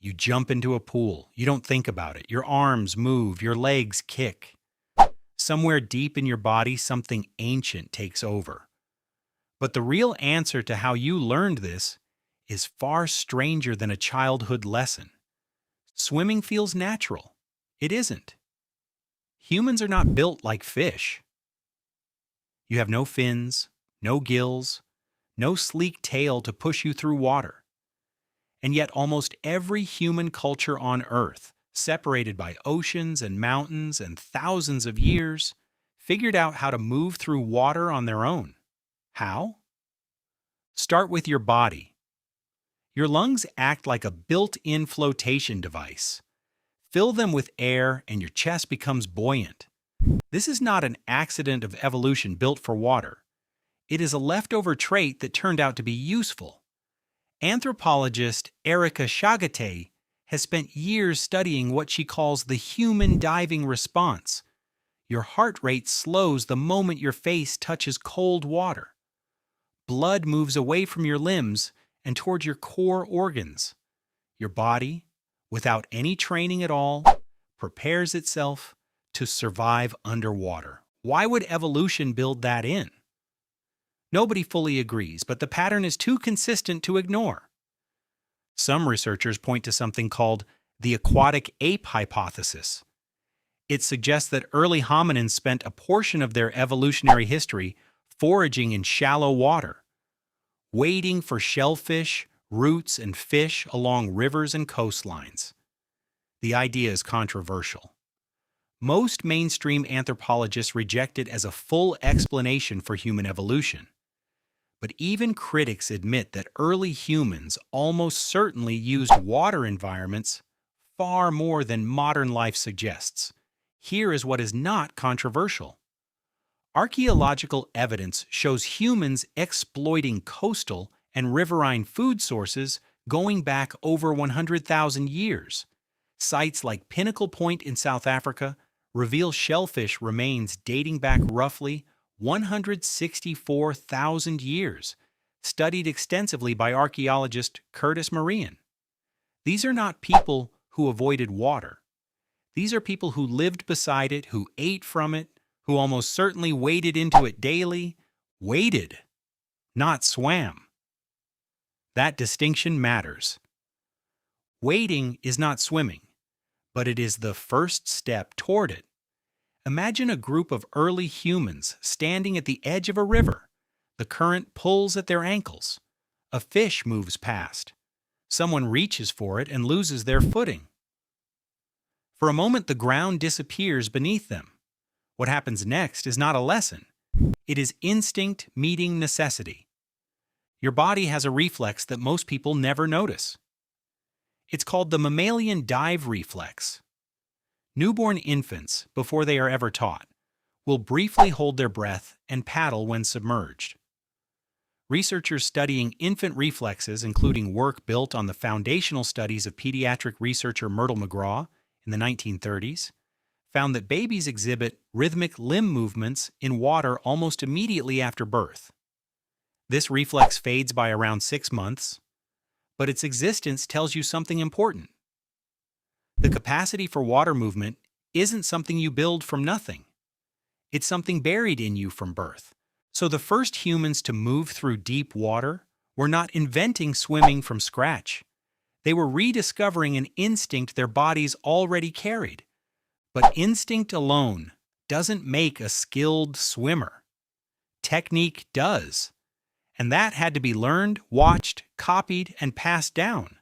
You jump into a pool. You don't think about it. Your arms move, your legs kick. Somewhere deep in your body, something ancient takes over. But the real answer to how you learned this is far stranger than a childhood lesson. Swimming feels natural. It isn't. Humans are not built like fish. You have no fins, no gills, no sleek tail to push you through water. And yet almost every human culture on Earth, separated by oceans and mountains and thousands of years, figured out how to move through water on their own. How? Start with your body. Your lungs act like a built-in flotation device. Fill them with air and your chest becomes buoyant. This is not an accident of evolution built for water. It is a leftover trait that turned out to be useful. Anthropologist Erica Chagate has spent years studying what she calls the human diving response. Your heart rate slows the moment your face touches cold water. Blood moves away from your limbs and toward your core organs. Your body, without any training at all, prepares itself to survive underwater. Why would evolution build that in? Nobody fully agrees, but the pattern is too consistent to ignore. Some researchers point to something called the aquatic ape hypothesis. It suggests that early hominins spent a portion of their evolutionary history foraging in shallow water, wading for shellfish, roots, and fish along rivers and coastlines. The idea is controversial. Most mainstream anthropologists reject it as a full explanation for human evolution. But even critics admit that early humans almost certainly used water environments far more than modern life suggests. Here is what is not controversial. Archaeological evidence shows humans exploiting coastal and riverine food sources going back over 100,000 years. Sites like Pinnacle Point in South Africa reveal shellfish remains dating back roughly 164,000 years, studied extensively by archaeologist Curtis Marian. These are not people who avoided water. These are people who lived beside it, who ate from it, who almost certainly waded into it daily. Waded, not swam. That distinction matters. Wading is not swimming, but it is the first step toward it. Imagine a group of early humans standing at the edge of a river. The current pulls at their ankles. A fish moves past. Someone reaches for it and loses their footing. For a moment, the ground disappears beneath them. What happens next is not a lesson. It is instinct meeting necessity. Your body has a reflex that most people never notice. It's called the mammalian dive reflex. Newborn infants, before they are ever taught, will briefly hold their breath and paddle when submerged. Researchers studying infant reflexes, including work built on the foundational studies of pediatric researcher Myrtle McGraw in the 1930s, found that babies exhibit rhythmic limb movements in water almost immediately after birth. This reflex fades by around 6 months, but its existence tells you something important. The capacity for water movement isn't something you build from nothing. It's something buried in you from birth. So the first humans to move through deep water were not inventing swimming from scratch. They were rediscovering an instinct their bodies already carried. But instinct alone doesn't make a skilled swimmer. Technique does. And that had to be learned, watched, copied, and passed down.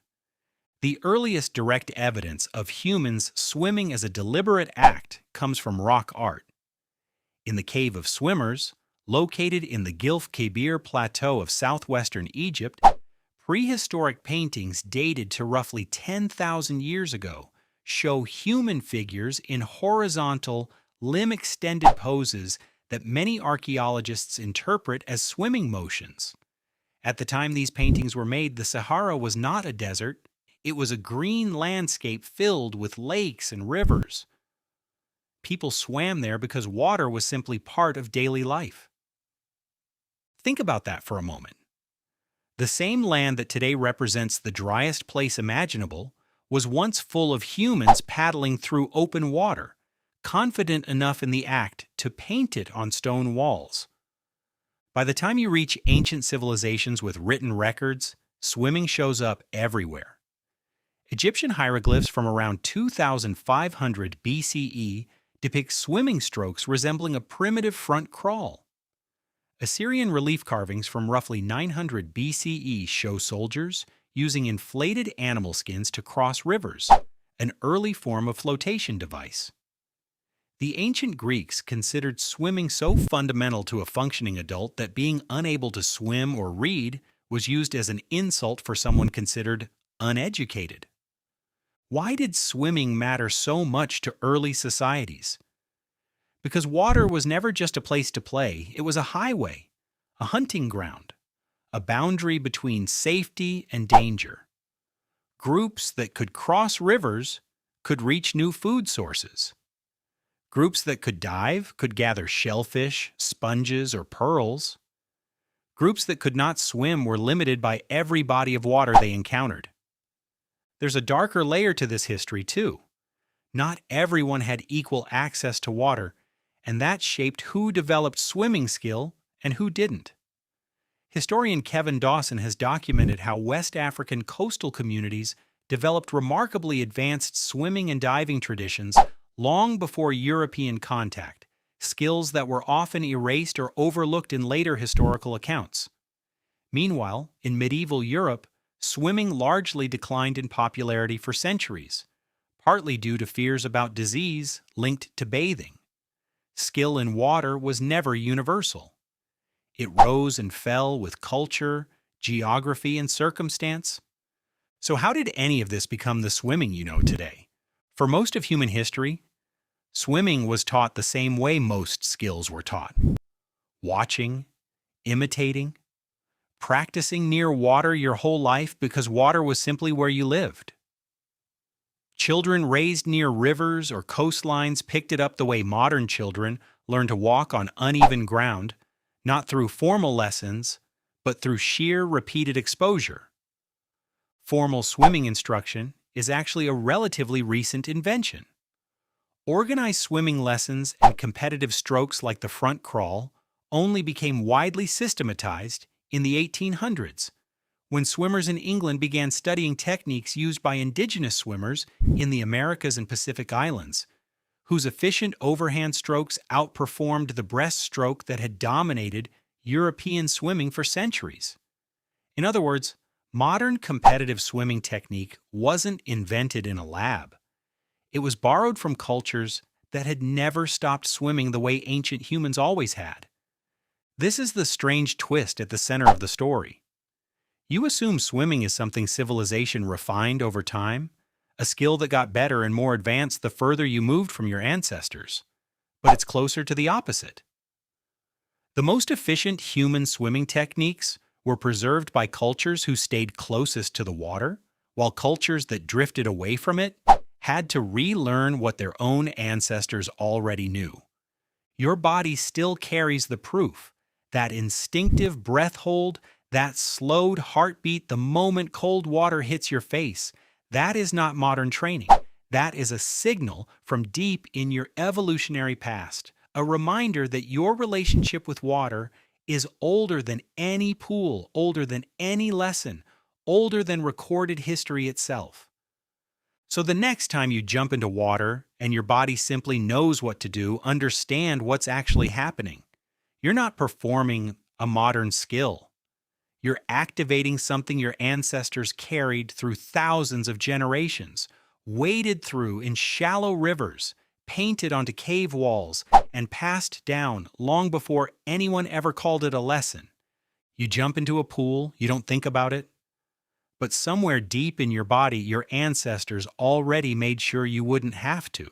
The earliest direct evidence of humans swimming as a deliberate act comes from rock art. In the Cave of Swimmers, located in the Gilf Kebir Plateau of southwestern Egypt, prehistoric paintings dated to roughly 10,000 years ago show human figures in horizontal, limb-extended poses that many archaeologists interpret as swimming motions. At the time these paintings were made, the Sahara was not a desert. It was a green landscape filled with lakes and rivers. People swam there because water was simply part of daily life. Think about that for a moment. The same land that today represents the driest place imaginable was once full of humans paddling through open water, confident enough in the act to paint it on stone walls. By the time you reach ancient civilizations with written records, swimming shows up everywhere. Egyptian hieroglyphs from around 2500 BCE depict swimming strokes resembling a primitive front crawl. Assyrian relief carvings from roughly 900 BCE show soldiers using inflated animal skins to cross rivers, an early form of flotation device. The ancient Greeks considered swimming so fundamental to a functioning adult that being unable to swim or read was used as an insult for someone considered uneducated. Why did swimming matter so much to early societies? Because water was never just a place to play, it was a highway, a hunting ground, a boundary between safety and danger. Groups that could cross rivers could reach new food sources. Groups that could dive could gather shellfish, sponges, or pearls. Groups that could not swim were limited by every body of water they encountered. There's a darker layer to this history, too. Not everyone had equal access to water, and that shaped who developed swimming skill and who didn't. Historian Kevin Dawson has documented how West African coastal communities developed remarkably advanced swimming and diving traditions long before European contact, skills that were often erased or overlooked in later historical accounts. Meanwhile, in medieval Europe, swimming largely declined in popularity for centuries, partly due to fears about disease linked to bathing. Skill in water was never universal. It rose and fell with culture, geography, and circumstance. So how did any of this become the swimming you know today? For most of human history, swimming was taught the same way most skills were taught: watching, imitating, practicing near water your whole life because water was simply where you lived. Children raised near rivers or coastlines picked it up the way modern children learn to walk on uneven ground, not through formal lessons, but through sheer repeated exposure. Formal swimming instruction is actually a relatively recent invention. Organized swimming lessons and competitive strokes like the front crawl only became widely systematized in the 1800s, when swimmers in England began studying techniques used by indigenous swimmers in the Americas and Pacific Islands, whose efficient overhand strokes outperformed the breaststroke that had dominated European swimming for centuries. In other words, modern competitive swimming technique wasn't invented in a lab. It was borrowed from cultures that had never stopped swimming the way ancient humans always had. This is the strange twist at the center of the story. You assume swimming is something civilization refined over time, a skill that got better and more advanced the further you moved from your ancestors. But it's closer to the opposite. The most efficient human swimming techniques were preserved by cultures who stayed closest to the water, while cultures that drifted away from it had to relearn what their own ancestors already knew. Your body still carries the proof, that instinctive breath hold, that slowed heartbeat the moment cold water hits your face. That is not modern training. That is a signal from deep in your evolutionary past, a reminder that your relationship with water is older than any pool, older than any lesson, older than recorded history itself. So the next time you jump into water and your body simply knows what to do, understand what's actually happening. You're not performing a modern skill. You're activating something your ancestors carried through thousands of generations, waded through in shallow rivers, painted onto cave walls, and passed down long before anyone ever called it a lesson. You jump into a pool, you don't think about it, but somewhere deep in your body, your ancestors already made sure you wouldn't have to.